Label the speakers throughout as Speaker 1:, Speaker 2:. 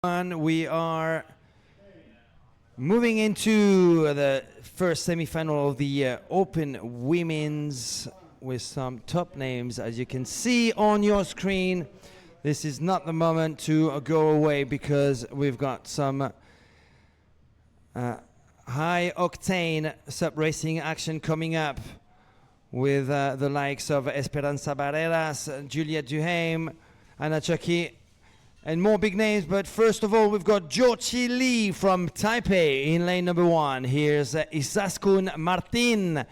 Speaker 1: We are moving into the first semi-final of the Open Women's with some top names, as you can see on your screen. This is not the moment to go away because we've got some high-octane SUP racing action coming up with the likes of Esperanza Barreras, Juliette Duhaime, Anna Chucky, and more big names. But first of all, we've got Jochi Lee from Taipei in lane number 1. Here's Isaskun Martin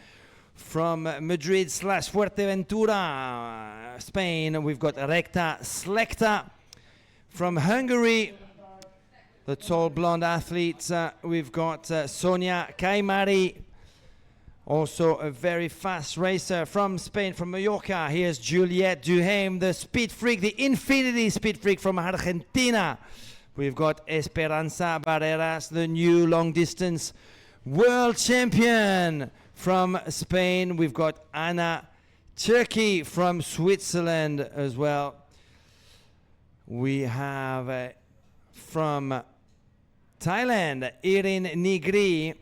Speaker 1: from Madrid / Fuerteventura, Spain. We've got Rekta Slekta from Hungary, the tall blonde athlete. We've got Sonia Caimari, also a very fast racer from Spain, from Mallorca. Here's Juliette Duhaime, the speed freak, the infinity speed freak from Argentina. We've got Esperanza Barreras, the new long distance world champion from Spain. We've got Anna Chucky from Switzerland as well. We have from Thailand, Irin Nigri,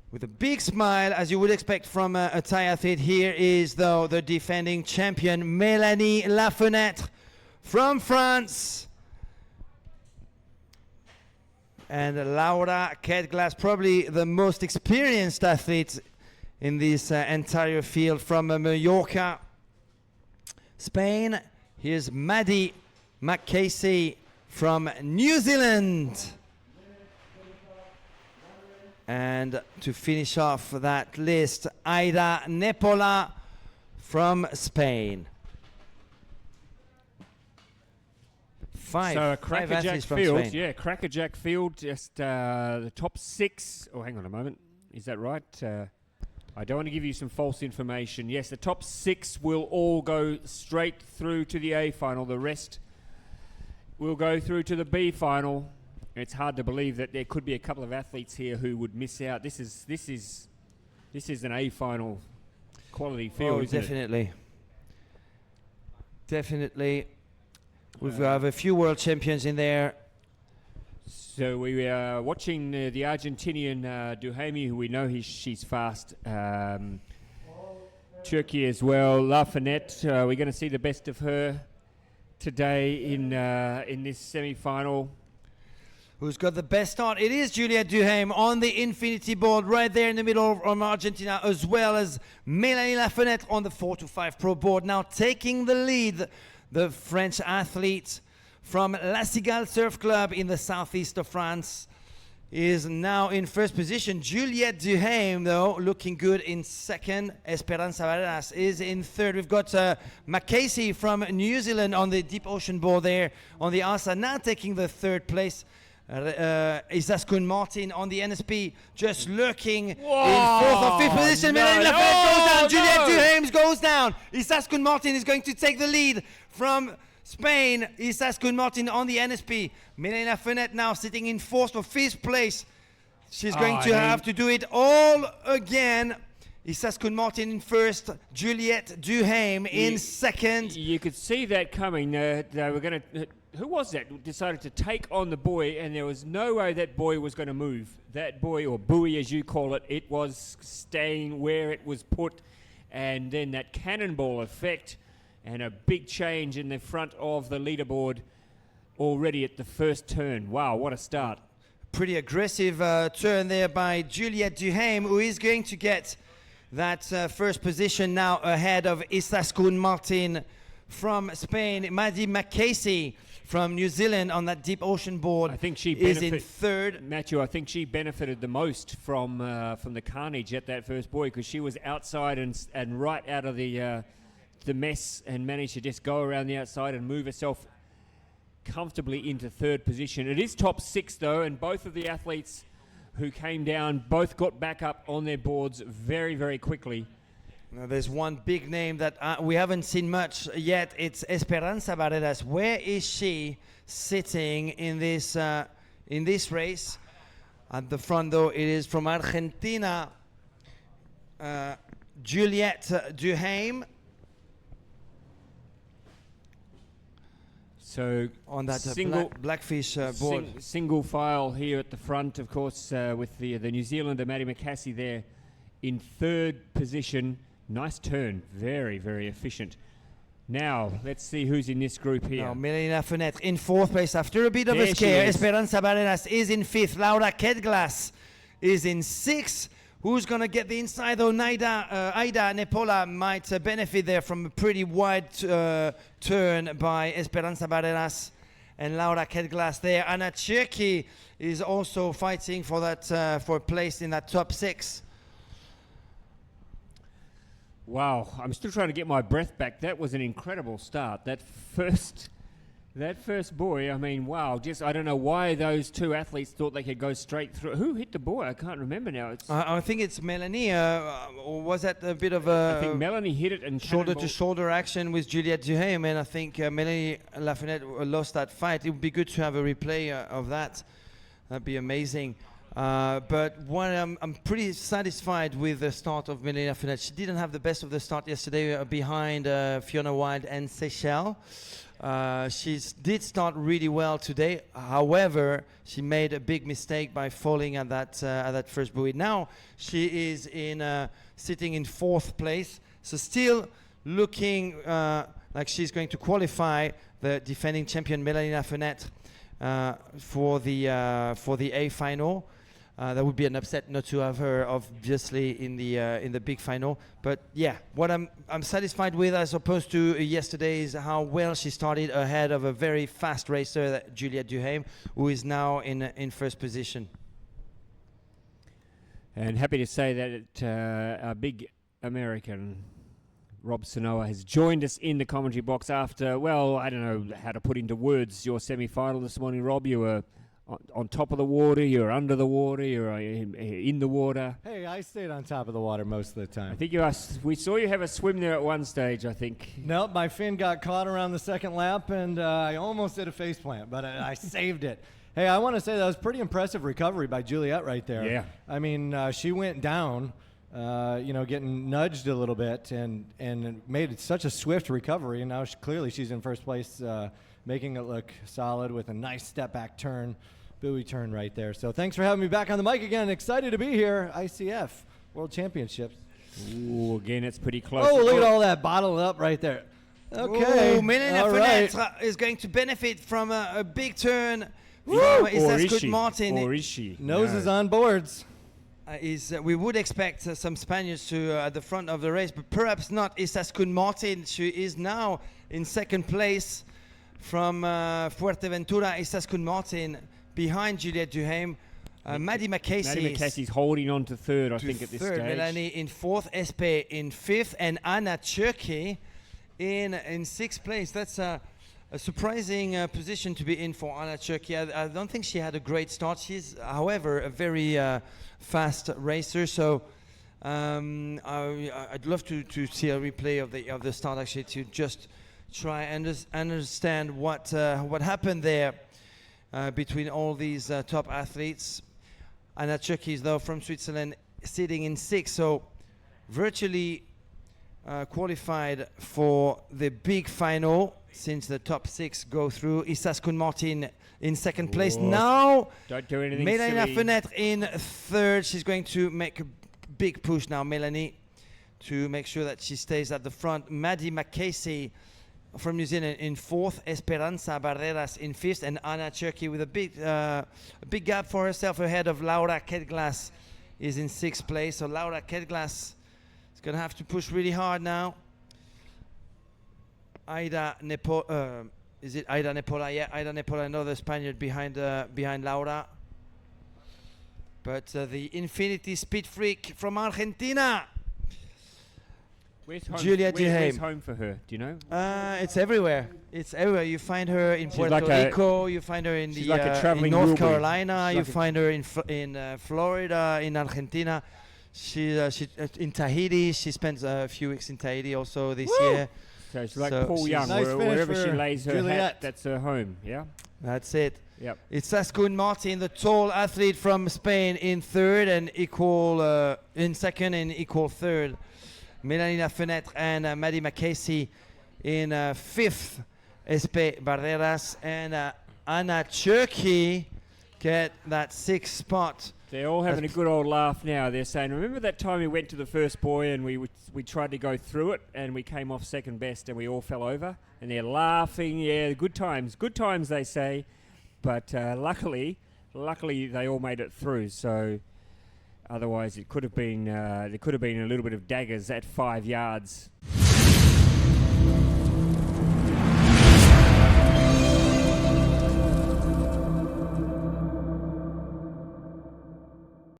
Speaker 1: with a big smile, as you would expect from a Thai athlete. Here is, though, the defending champion, Mélanie Lafenêtre from France. And Laura Ketglas, probably the most experienced athlete in this entire field, from Mallorca, Spain. Here's Maddie McCasey from New Zealand. And to finish off that list, Aida Nepola from Spain.
Speaker 2: So a crackerjack field, yeah, crackerjack field. Just the top 6. Oh, hang on a moment. Is that right? I don't want to give you some false information. Yes, the top 6 will all go straight through to the A final. The rest will go through to the B final. It's hard to believe that there could be a couple of athletes here who would miss out. This is an A final quality field.
Speaker 1: Oh, definitely. Definitely. We have a few world champions in there.
Speaker 2: So we are watching the Argentinian Duhaime, who we know she's fast. Turkey as well. Lafenêtre, we're going to see the best of her today in this semi-final.
Speaker 1: Who's got the best start? It is Juliette Duhaime on the infinity board right there in the middle of Argentina, as well as Mélanie Lafenêtre on the 4x5 pro board. Now taking the lead, the French athlete from La Cigale Surf Club in the southeast of France is now in first position. Juliette Duhaime, though, looking good in second. Esperanza Barreras is in third. We've got McCasey from New Zealand on the deep ocean board there on the ASA, now taking the third place. Isaskun Martin on the NSP, just lurking in 4th or 5th position. Mélanie Lafenêtre goes down. Juliette Duhaime goes down. Isaskun Martin is going to take the lead from Spain. Isaskun Martin on the NSP. Mélanie Lafenêtre now sitting in 4th or 5th place. She's going to have to do it all again. Isaskun Martin in first, Juliette Duhaime in second.
Speaker 2: You could see that coming. They were going to... Who was that who decided to take on the buoy, and there was no way that buoy was going to move. That buoy, or buoy as you call it, it was staying where it was put, and then that cannonball effect and a big change in the front of the leaderboard already at the first turn. Wow, what a start.
Speaker 1: Pretty aggressive turn there by Juliette Duhaime, who is going to get that first position now ahead of Isaskun Martin from Spain. Maddie McCasey from New Zealand on that deep ocean board, I think she is in third.
Speaker 2: Matthew, I think she benefited the most from the carnage at that first buoy, because she was outside and right out of the mess, and managed to just go around the outside and move herself comfortably into third position. It is top 6 though, and both of the athletes who came down both got back up on their boards very, very quickly.
Speaker 1: Now, there's one big name that we haven't seen much yet. It's Esperanza Barreras. Where is she sitting in this race? At the front, though, it is from Argentina, Juliette Duhaime.
Speaker 2: So
Speaker 1: on that
Speaker 2: single
Speaker 1: blackfish board.
Speaker 2: Single file here at the front, of course, with the New Zealander Maddie McCasey there in third position. Nice turn, very, very efficient. Now, let's see who's in this group here.
Speaker 1: Now, Melanie Lafenêtre in fourth place after a bit of
Speaker 2: There
Speaker 1: a
Speaker 2: she
Speaker 1: scare.
Speaker 2: is.
Speaker 1: Esperanza Barreras is in fifth. Laura Kedglas is in sixth. Who's going to get the inside, though? Aida Nepola might benefit there from a pretty wide turn by Esperanza Barreras and Laura Kedglas there. Anna Cherki is also fighting for that for a place in that top 6.
Speaker 2: Wow, I'm still trying to get my breath back. That was an incredible start. That first buoy, I mean, wow. Just, I don't know why those two athletes thought they could go straight through. Who hit the buoy? I can't remember now.
Speaker 1: I think it's Melanie. Or was that a bit of a...
Speaker 2: I think Melanie hit it and
Speaker 1: shoulder-to-shoulder action with Juliette Duhaime, and I think Melanie Lafenêtre lost that fight. It would be good to have a replay of that. That'd be amazing. But I'm pretty satisfied with the start of Melanie Lafenêtre. She didn't have the best of the start yesterday behind Fiona Wild and Seychelles. She did start really well today. However, she made a big mistake by falling at that first buoy. Now she is sitting in fourth place. So still looking like she's going to qualify the defending champion Melanie Lafenêtre for the A final. That would be an upset not to have her, obviously, in the big final. But yeah, what I'm satisfied with, as opposed to yesterday, is how well she started ahead of a very fast racer, Juliette Duhaime, who is now in first position.
Speaker 2: And happy to say that our big American Rob Sanoa has joined us in the commentary box after, well, I don't know how to put into words your semi-final this morning, Rob. You were on top of the water, you're under the water, you're in the water.
Speaker 3: Hey, I stayed on top of the water most of the time.
Speaker 2: I think we saw you have a swim there at one stage, I think.
Speaker 3: Nope, my fin got caught around the second lap, and I almost did a faceplant, but I saved it. Hey, I want to say that was pretty impressive recovery by Juliette right there.
Speaker 2: Yeah.
Speaker 3: I mean, she went down, getting nudged a little bit, and made such a swift recovery, and now clearly she's in first place, making it look solid with a nice step-back turn. Buoy turn right there. So thanks for having me back on the mic again. Excited to be here. ICF World Championships.
Speaker 2: Ooh, again, it's pretty close.
Speaker 3: Oh, look at all that bottled up right there. Okay.
Speaker 1: Ooh, Melanie Lafenêtre is going to benefit from a big turn.
Speaker 2: Or
Speaker 1: is
Speaker 2: she?
Speaker 3: Noses on boards.
Speaker 1: We would expect some Spaniards to at the front of the race, but perhaps not. Isaskun Martin, she is now in second place from Fuerteventura. Isaskun Martin behind Juliette Duhaime. Maddie McCasey's
Speaker 2: holding on to third, I think, at this stage.
Speaker 1: Melanie in fourth, Espe in fifth, and Anna Cherki in sixth place. That's a surprising position to be in for Anna Cherki. I don't think she had a great start. She's, however, a very fast racer. So I'd love to see a replay of the start, actually, to just try and understand what happened there. Between all these top athletes. Anna Cherki, though, from Switzerland, sitting in sixth, so virtually qualified for the big final since the top 6 go through. Isaskun Martin in second place. Now,
Speaker 2: don't do anything
Speaker 1: Melanie
Speaker 2: silly.
Speaker 1: Lafenêtre in third. She's going to make a big push now, Melanie, to make sure that she stays at the front. Maddie McCasey from New Zealand in fourth, Esperanza Barreras in fifth, and Anna Cherki with a big gap for herself ahead of Laura Kedglas is in sixth place. So Laura Kedglas is going to have to push really hard now. Aida Nepola? Is it Aida Nepola? Yeah, Aida Nepola, another Spaniard behind Laura. But the Infinity Speed Freak from Argentina.
Speaker 2: Where's home?
Speaker 1: Juliette Duhaime.
Speaker 2: Where's home for her? Do you know?
Speaker 1: It's everywhere. It's everywhere. You find her in Puerto Rico. You find her in in North Carolina. You find her in Florida, in Argentina. She in Tahiti. She spends a few weeks in Tahiti also this year.
Speaker 2: So she's like Paul Young,
Speaker 3: nice
Speaker 2: wherever she lays her
Speaker 3: Juliette.
Speaker 2: hat, that's her home. Yeah.
Speaker 1: That's it.
Speaker 2: Yep.
Speaker 1: It's Isaskun Martin, the tall athlete from Spain, in third and in second and equal third. Melanie Lafenêtre and Maddie McCasey in fifth Espe Barreras and Anna Cherky get that 6th spot.
Speaker 2: They're all having a good old laugh now. They're saying, remember that time we went to the first buoy and we tried to go through it and we came off second best and we all fell over? And they're laughing. Yeah, good times, they say. But luckily they all made it through. So otherwise it could have been there could have been a little bit of daggers at 5 yards.